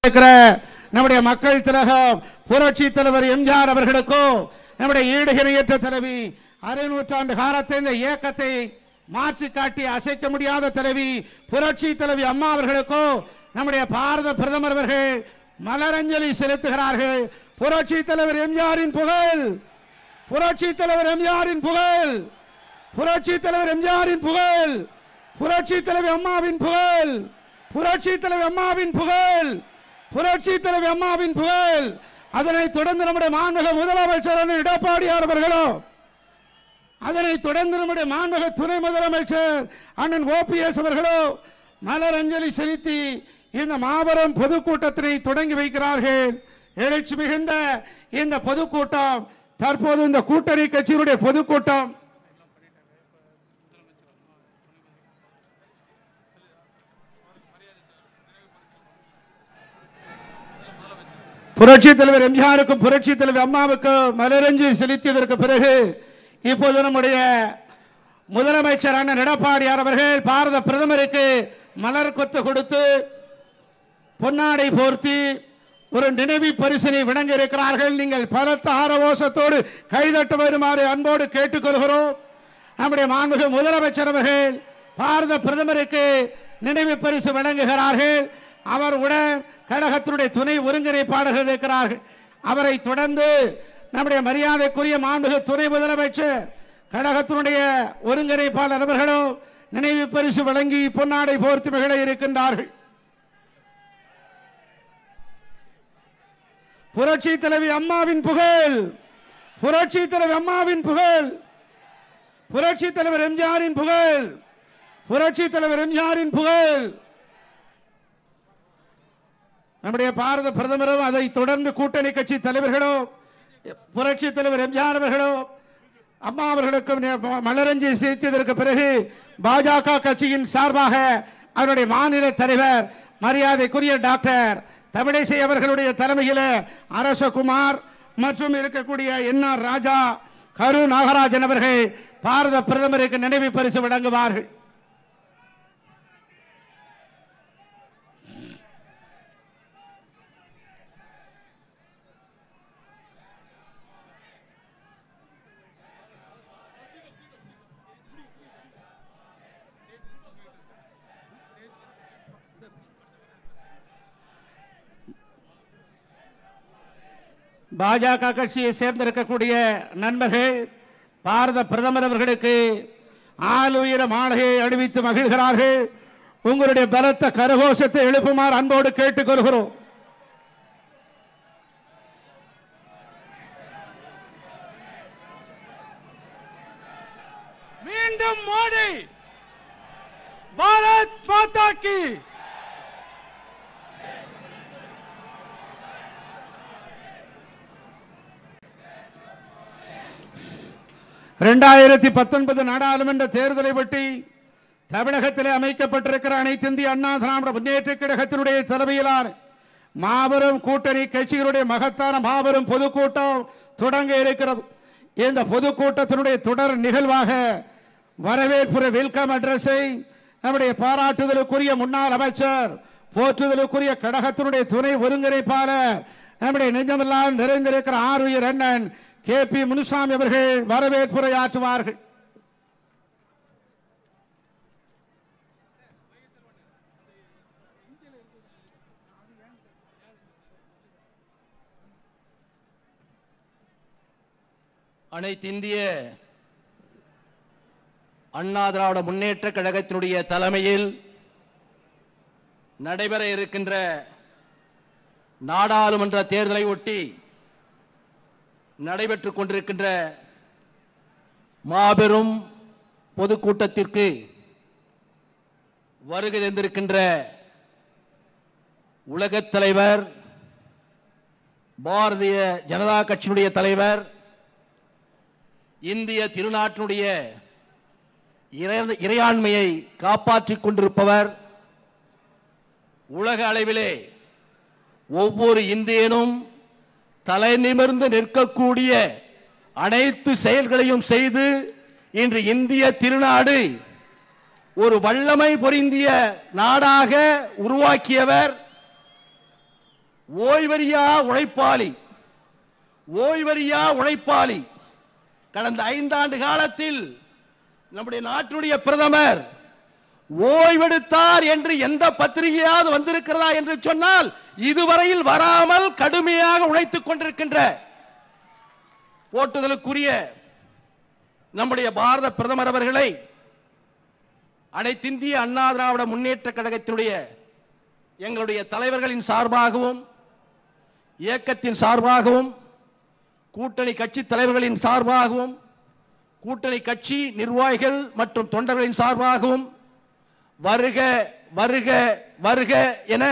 நம்முடைய மக்கள் திலகம் புரட்சி தலைவர் எம்ஜிஆர் அவர்களுக்கோ நம்முடைய ஈடுகிணையற்ற தலைவி அரை நூற்றாண்டு காலத்தை இந்த இயக்கத்தை மாற்றி காட்டி அசைக்க முடியாத தலைவி புரட்சி தலைவி அம்மா அவர்களுக்கோ நம்முடைய பாரத பிரதமர் அவர்கள் மலரஞ்சலி செலுத்துகிறார்கள். புரட்சி தலைவர் எம்ஜிஆரின் புகழ், புரட்சி தலைவர் எம்ஜிஆரின் புகழ், புரட்சி தலைவர் எம்ஜிஆரின் புகழ், புரட்சி தலைவி அம்மாவின் புகழ், புரட்சி தலைவி அம்மாவின் புகழ், புரட்சி தலைவி அம்மாவின் புகழ். அதனைத் தொடர்ந்து நம்முடைய மாண்புமிகு முதலமைச்சர் எடப்பாடியார் அவர்களோ, அதனைத் தொடர்ந்து நம்முடைய மாண்புமிகு துணை முதலமைச்சர் அண்ணன் ஓபிஎஸ் அவர்களோ மலர் அஞ்சலி செலுத்தி இந்த மாபெரும் பொதுக்கூட்டத்தினை தொடங்கி வைக்கிறார்கள். எழுச்சி மிகுந்த இந்த பொதுக்கூட்டம் தற்போது இந்த கூட்டணி கட்சியினுடைய பொதுக்கூட்டம் புரட்சி தலைவர் எம்ஜிஆருக்கும் புரட்சி தலைவர் அம்மாவுக்கும் மலரஞ்சலி செலுத்தியதற்கு பிறகு இப்போது நம்முடைய முதலமைச்சர் அண்ணன் எடப்பாடியார் அவர்கள் பாரத பிரதமருக்கு மலர் கொத்து கொடுத்து பொன்னாடை போர்த்தி ஒரு நினைவு பரிசினை வழங்க இருக்கிறார்கள். நீங்கள் பலத்த ஆரவோசத்தோடு கைதட்ட வருமாறு அன்போடு கேட்டுக்கொள்கிறோம். நம்முடைய மாண்புமிகு முதலமைச்சர் அவர்கள் பாரத பிரதமருக்கு நினைவு பரிசு வழங்குகிறார்கள். அவருடன் கழகத்தினுடைய துணை ஒருங்கிணைப்பாளர்கள் இருக்கிறார்கள். அவரை தொடர்ந்து நம்முடைய மரியாதைக்குரிய மாண்புமிகு துணை முதலமைச்சர் கழகத்தினுடைய ஒருங்கிணைப்பாளர் அவர்களும் நினைவு பரிசு வழங்கி பொன்னாடை போர்த்தி மகிழ இருக்கின்றார்கள். புரட்சி தலைவி அம்மாவின் புகழ், புரட்சி தலைவி அம்மாவின் புகழ், புரட்சி தலைவர் எம்ஜிஆரின் புகழ், புரட்சி தலைவர் எம்ஜிஆரின் புகழ். நம்முடைய பாரத பிரதமரும் அதை தொடர்ந்து கூட்டணி கட்சி தலைவர்களும் புரட்சி தலைவர் எம்ஜிஆர் அவர்களும் அம்மா அவர்களுக்கும் மலரஞ்சலி செலுத்தியதற்கு பிறகு பாஜக கட்சியின் சார்பாக அவருடைய மாநில தலைவர் மரியாதைக்குரிய டாக்டர் தமிழிசை அவர்களுடைய தலைமையில் அரசகுமார் மற்றும் இருக்கக்கூடிய என்ஆர் ராஜா, கரு நாகராஜன் அவர்கள் பாரத பிரதமருக்கு நினைவு பரிசு வழங்குவார்கள். பாஜக கட்சியை சேர்ந்திருக்கக்கூடிய நண்பர்கள் பாரத பிரதமர் அவர்களுக்கு ஆளுயர மாளிகையை அணிவித்து மகிழ்கிறார்கள். உங்களுடைய பலத்த கரகோஷத்தை எழுப்புமாறு அன்போடு கேட்டுக்கொள்கிறோம். மீண்டும் மோடி, பாரத் மாதா கி. 2019 நாடாளுமன்ற தேர்தலை ஒட்டி தமிழகத்தில் அமைக்கப்பட்டிருக்கிற அனைத்து இந்திய அண்ணா திராவிட முன்னேற்ற கழகத்தினுடைய தலைமையிலான மாபெரும் கூட்டணி கட்சிகளுடைய மகத்தான மாபெரும் பொதுக்கூட்டம் தொடங்க இருக்கிறது. இந்த பொதுக்கூட்டத்தினுடைய தொடர் நிகழ்வாக வரவேற்புரை வெல்கம் அட்ரஸை நம்முடைய பாராட்டுதலுக்குரிய முன்னாள் அமைச்சர் போற்றுதலுக்குரிய கழகத்தினுடைய துணை ஒருங்கிணைப்பாளர் நம்முடைய நெஞ்சமெல்லாம் நிறைந்திருக்கிற ஆருயிர் அண்ணன் KP முனுசாமி அவர்கள் வரவேற்புரை ஆற்றுவார்கள். அனைத்து இந்திய அண்ணா திராவிட முன்னேற்ற கழகத்தினுடைய தலைமையில் நடைபெற இருக்கின்ற நாடாளுமன்ற தேர்தலை ஒட்டி நடைபெற்றுக் கொண்டிருக்கின்ற மாபெரும் பொதுக்கூட்டத்திற்கு வருகை தந்திருக்கின்ற உலகத் தலைவர், பாரதிய ஜனதா கட்சியினுடைய தலைவர், இந்திய திருநாட்டினுடைய இறையாண்மையை காப்பாற்றிக் கொண்டிருப்பவர், உலக அளவிலே ஒவ்வொரு இந்தியனும் தலை நிமிர்ந்து நிற்கக்கூடிய அனைத்து செயல்களையும் செய்து இன்று இந்திய திருநாடு ஒரு வல்லமை பொருந்திய நாடாக உருவாக்கியவர் ஓய்வறியா உழைப்பாளி ஓய்வறியா உழைப்பாளி கடந்த 5 ஆண்டு காலத்தில் நம்முடைய நாட்டுடைய பிரதமர் ஓய்வெடுத்தார் என்று எந்த பத்திரிகையாவது வந்திருக்கிறதா என்று சொன்னால் இதுவரையில் வராமல் கடுமையாக உழைத்துக் கொண்டிருக்கின்ற போற்றுதலுக்குரிய நம்முடைய பாரத பிரதமர் அவர்களை அனைத்திந்திய அண்ணா திராவிட முன்னேற்ற கழகத்தினுடைய எங்களுடைய தலைவர்களின் சார்பாகவும் இயக்கத்தின் சார்பாகவும் கூட்டணி கட்சி தலைவர்களின் சார்பாகவும் கூட்டணி கட்சி நிர்வாகிகள் மற்றும் தொண்டர்களின் சார்பாகவும் வருக வருக வருக என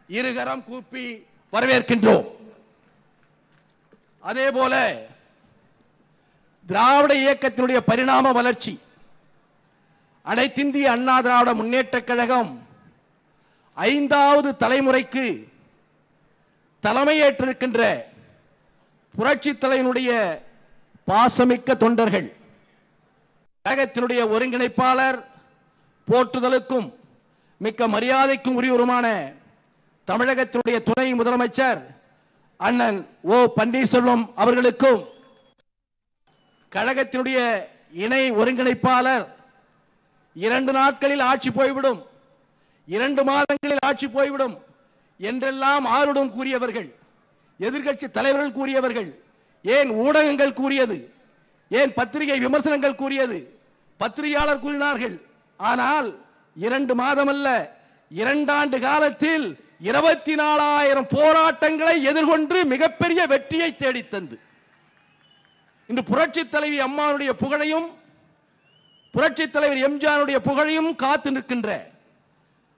இருகரம் கூப்பி வரவேற்கின்றோம். அதேபோல திராவிட இயக்கத்தினுடைய பரிணாம வளர்ச்சி அனைத்திந்திய அண்ணா திராவிட முன்னேற்ற கழகம் 5வது தலைமுறைக்கு தலைமையேற்றிருக்கின்ற புரட்சி தலைவனுடைய பாசமிக்க தொண்டர்கள், கழகத்தினுடைய ஒருங்கிணைப்பாளர், போற்றுதலுக்கும் மிக்க மரியாதைக்கும் உரியவருமான தமிழகத்தினுடைய துணை முதலமைச்சர் அண்ணன் ஓ பன்னீர்செல்வம் அவர்களுக்கும், கழகத்தினுடைய இணை ஒருங்கிணைப்பாளர் 2 நாட்களில் ஆட்சி போய்விடும், 2 மாதங்களில் ஆட்சி போய்விடும் என்றெல்லாம் ஆருடம் கூறியவர்கள், எதிர்க்கட்சி தலைவர்கள் கூறியவர்கள், ஏன் ஊடகங்கள் கூறியது, ஏன் பத்திரிகை விமர்சனங்கள் கூறியது, பத்திரிகையாளர் கூறினார்கள். ஆனால் 2 மாதம் அல்ல, 2 ஆண்டு காலத்தில் 24,000 போராட்டங்களை எதிர்கொண்டு மிகப்பெரிய வெற்றியை தேடித்தந்து இன்று புரட்சி தலைவி அம்மாவுடைய புகழையும் புரட்சி தலைவர் எம்ஜிஆருடைய புகழையும் காத்து நிற்கின்ற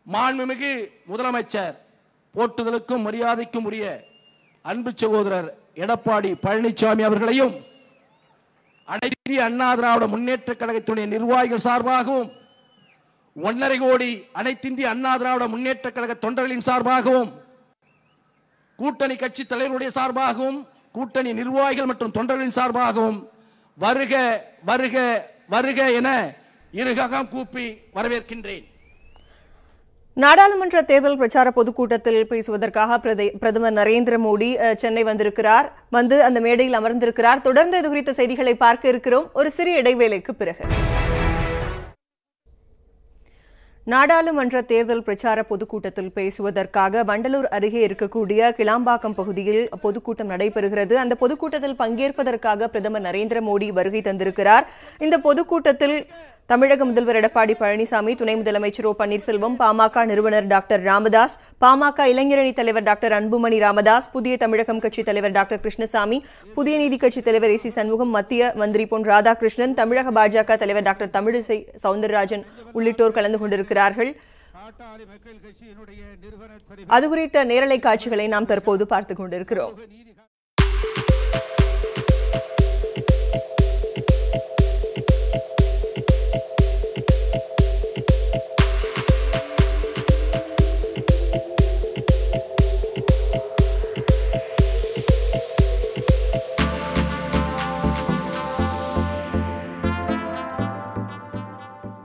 மாண்புமிகு முதலமைச்சர் போற்றுதலுக்கும் மரியாதைக்கும் உரிய அன்பு சகோதரர் எடப்பாடி பழனிசாமி அவர்களையும் அனைத்து அண்ணா திராவிட முன்னேற்ற கழகத்துடைய நிர்வாகிகள் சார்பாகவும் 1.5 கோடி அனைத்திந்திய அண்ணா திராவிட முன்னேற்ற கழக தொண்டர்களின் சார்பாகவும் கூட்டணி கட்சி தலைவருடைய சார்பாகவும் கூட்டணி நிர்வாகிகள் மற்றும் தொண்டர்களின் சார்பாகவும் வருக வருக வருக என இருகரம் கூப்பி வரவேற்கின்றேன். நாடாளுமன்ற தேர்தல் பிரச்சார பொதுக்கூட்டத்தில் பேசுவதற்காக பிரதமர் நரேந்திர மோடி சென்னை வந்திருக்கிறார். வந்து அந்த மேடையில் அமர்ந்திருக்கிறார். தொடர்ந்து இது குறித்த செய்திகளை பார்க்க இருக்கிறோம் ஒரு சிறிய இடைவேளைக்கு பிறகு. நாடாளுமன்ற தேர்தல் பிரச்சார பொதுக்கூட்டத்தில் பேசுவதற்காக வண்டலூர் அருகே இருக்கக்கூடிய கிளாம்பாக்கம் பகுதியில் பொதுக்கூட்டம் நடைபெறுகிறது. அந்த பொதுக்கூட்டத்தில் பங்கேற்பதற்காக பிரதமர் நரேந்திர மோடி வருகை தந்திருக்கிறார். இந்த பொதுக்கூட்டத்தில் தமிழக முதல்வர் எடப்பாடி பழனிசாமி, துணை முதலமைச்சர் ஓ பன்னீர்செல்வம், பாமக நிறுவனர் டாக்டர் ராமதாஸ், பாமக இளைஞரணி தலைவர் டாக்டர் அன்புமணி ராமதாஸ், புதிய தமிழகம் கட்சி தலைவர் டாக்டர் கிருஷ்ணசாமி, புதிய நீதி கட்சி தலைவர் ஏசி சண்முகம், மத்திய மந்திரி பொன் ராதாகிருஷ்ணன், தமிழக பாஜக தலைவர் டாக்டர் தமிழிசை சவுந்தரராஜன் உள்ளிட்டோர் கலந்து கொண்டிருக்கிறார்கள். அது குறித்த நேரலை காட்சிகளை நாம் தற்போது பார்த்துக் கொண்டிருக்கிறோம்.